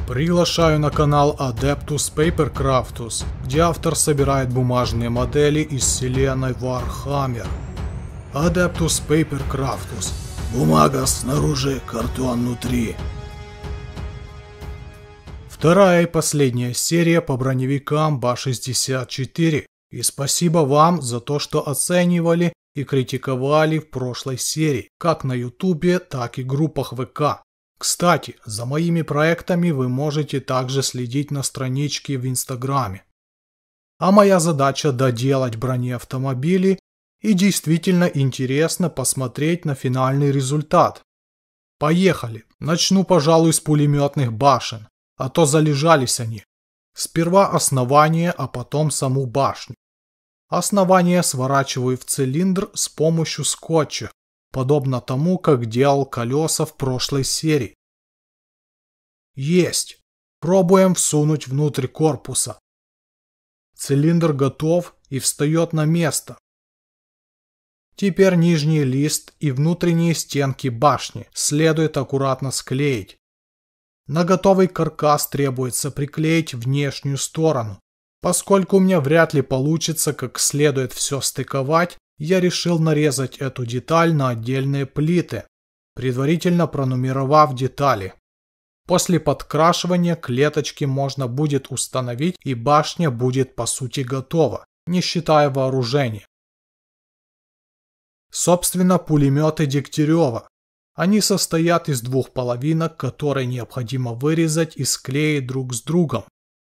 Приглашаю на канал Adeptus Papercraftus, где автор собирает бумажные модели из вселенной Warhammer. Adeptus Papercraftus. Бумага снаружи, картон внутри. Вторая и последняя серия по броневикам БА-64. И спасибо вам за то, что оценивали и критиковали в прошлой серии, как на ютубе, так и в группах ВК. Кстати, за моими проектами вы можете также следить на страничке в инстаграме. А моя задача доделать бронеавтомобили, и действительно интересно посмотреть на финальный результат. Поехали! Начну, пожалуй, с пулеметных башен, а то залежались они. Сперва основание, а потом саму башню. Основание сворачиваю в цилиндр с помощью скотча, подобно тому, как делал колеса в прошлой серии. Есть! Пробуем всунуть внутрь корпуса. Цилиндр готов и встает на место. Теперь нижний лист и внутренние стенки башни следует аккуратно склеить. На готовый каркас требуется приклеить внешнюю сторону. Поскольку у меня вряд ли получится как следует все стыковать, я решил нарезать эту деталь на отдельные плиты, предварительно пронумеровав детали. После подкрашивания клеточки можно будет установить, и башня будет по сути готова, не считая вооружения. Собственно, пулеметы Дегтярева. Они состоят из двух половинок, которые необходимо вырезать и склеить друг с другом.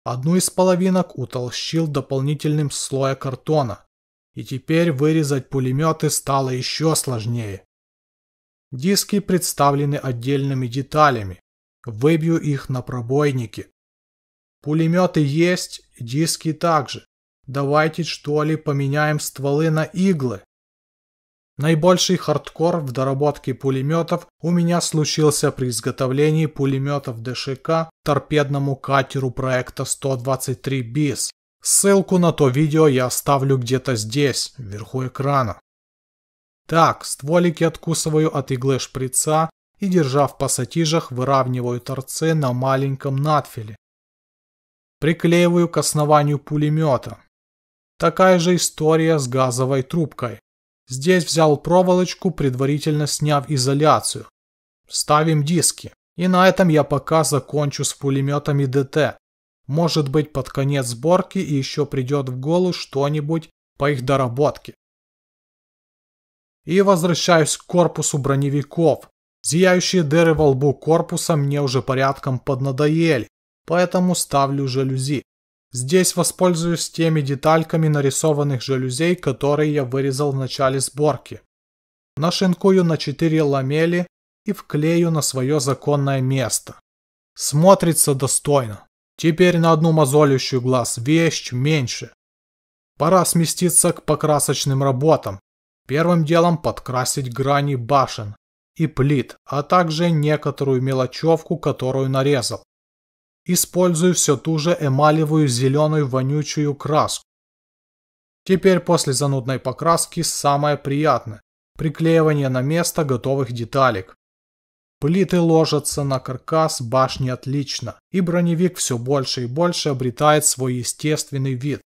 Одну из половинок утолщил дополнительным слоем картона. И теперь вырезать пулеметы стало еще сложнее. Диски представлены отдельными деталями. Выбью их на пробойники. Пулеметы есть, диски также. Давайте, что ли, поменяем стволы на иглы. Наибольший хардкор в доработке пулеметов у меня случился при изготовлении пулеметов ДШК торпедному катеру проекта 123 БИС. Ссылку на то видео я оставлю где-то здесь, вверху экрана. Так, стволики откусываю от иглы шприца и, держа в пассатижах, выравниваю торцы на маленьком надфиле. Приклеиваю к основанию пулемета. Такая же история с газовой трубкой. Здесь взял проволочку, предварительно сняв изоляцию. Ставим диски. И на этом я пока закончу с пулеметами ДТ. Может быть, под конец сборки и еще придет в голову что-нибудь по их доработке. И возвращаюсь к корпусу броневиков. Зияющие дыры во лбу корпуса мне уже порядком поднадоели, поэтому ставлю жалюзи. Здесь воспользуюсь теми детальками нарисованных жалюзей, которые я вырезал в начале сборки. Нашинкую на 4 ламели и вклею на свое законное место. Смотрится достойно. Теперь на одну мозолющую глаз вещь меньше. Пора сместиться к покрасочным работам. Первым делом подкрасить грани башен и плит, а также некоторую мелочевку, которую нарезал. Использую все ту же эмалевую зеленую вонючую краску. Теперь после занудной покраски самое приятное – приклеивание на место готовых деталек. Плиты ложатся на каркас башни отлично, и броневик все больше и больше обретает свой естественный вид.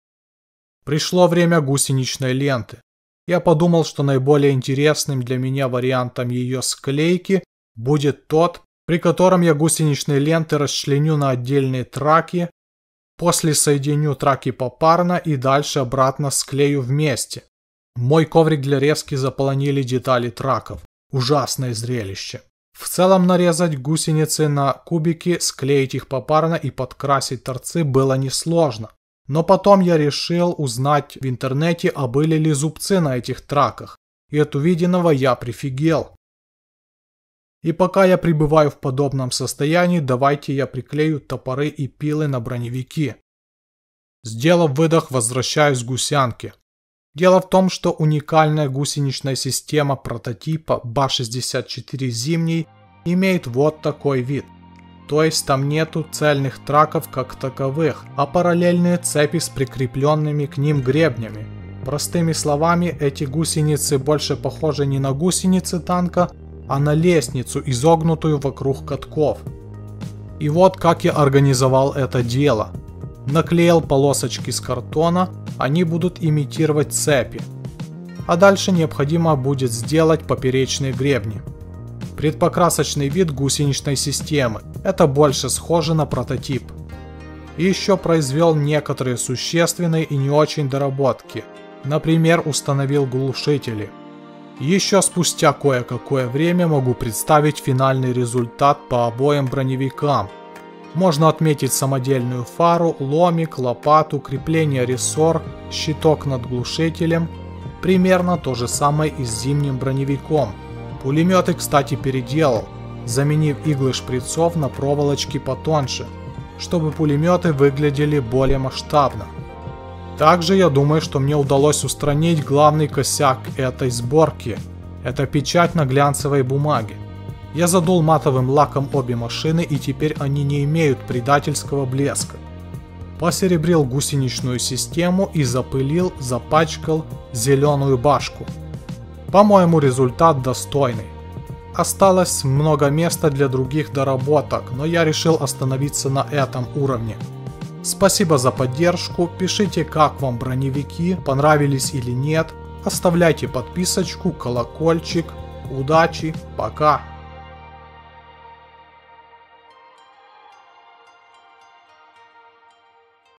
Пришло время гусеничной ленты. Я подумал, что наиболее интересным для меня вариантом ее склейки будет тот, при котором я гусеничные ленты расчленю на отдельные траки, после соединю траки попарно и дальше обратно склею вместе. Мой коврик для резки заполонили детали траков. Ужасное зрелище. В целом нарезать гусеницы на кубики, склеить их попарно и подкрасить торцы было несложно. Но потом я решил узнать в интернете, а были ли зубцы на этих траках, и от увиденного я прифигел. И пока я пребываю в подобном состоянии, давайте я приклею топоры и пилы на броневики. Сделав выдох, возвращаюсь к гусянке. Дело в том, что уникальная гусеничная система прототипа БА-64 зимний имеет вот такой вид. То есть там нету цельных траков как таковых, а параллельные цепи с прикрепленными к ним гребнями. Простыми словами, эти гусеницы больше похожи не на гусеницы танка, а на лестницу, изогнутую вокруг катков. И вот как я организовал это дело. Наклеил полосочки с картона, они будут имитировать цепи. А дальше необходимо будет сделать поперечные гребни. Предпокрасочный вид гусеничной системы. Это больше схоже на прототип. И еще произвел некоторые существенные и не очень доработки. Например, установил глушители. Еще спустя кое-какое время могу представить финальный результат по обоим броневикам. Можно отметить самодельную фару, ломик, лопату, крепление рессор, щиток над глушителем. Примерно то же самое и с зимним броневиком. Пулеметы, кстати, переделал, заменив иглы шприцов на проволочки потоньше, чтобы пулеметы выглядели более масштабно. Также я думаю, что мне удалось устранить главный косяк этой сборки. Это печать на глянцевой бумаге. Я задул матовым лаком обе машины, и теперь они не имеют предательского блеска. Посеребрил гусеничную систему и запылил, запачкал зеленую башку. По-моему, результат достойный. Осталось много места для других доработок, но я решил остановиться на этом уровне. Спасибо за поддержку, пишите, как вам броневики, понравились или нет, оставляйте подписочку, колокольчик. Удачи, пока!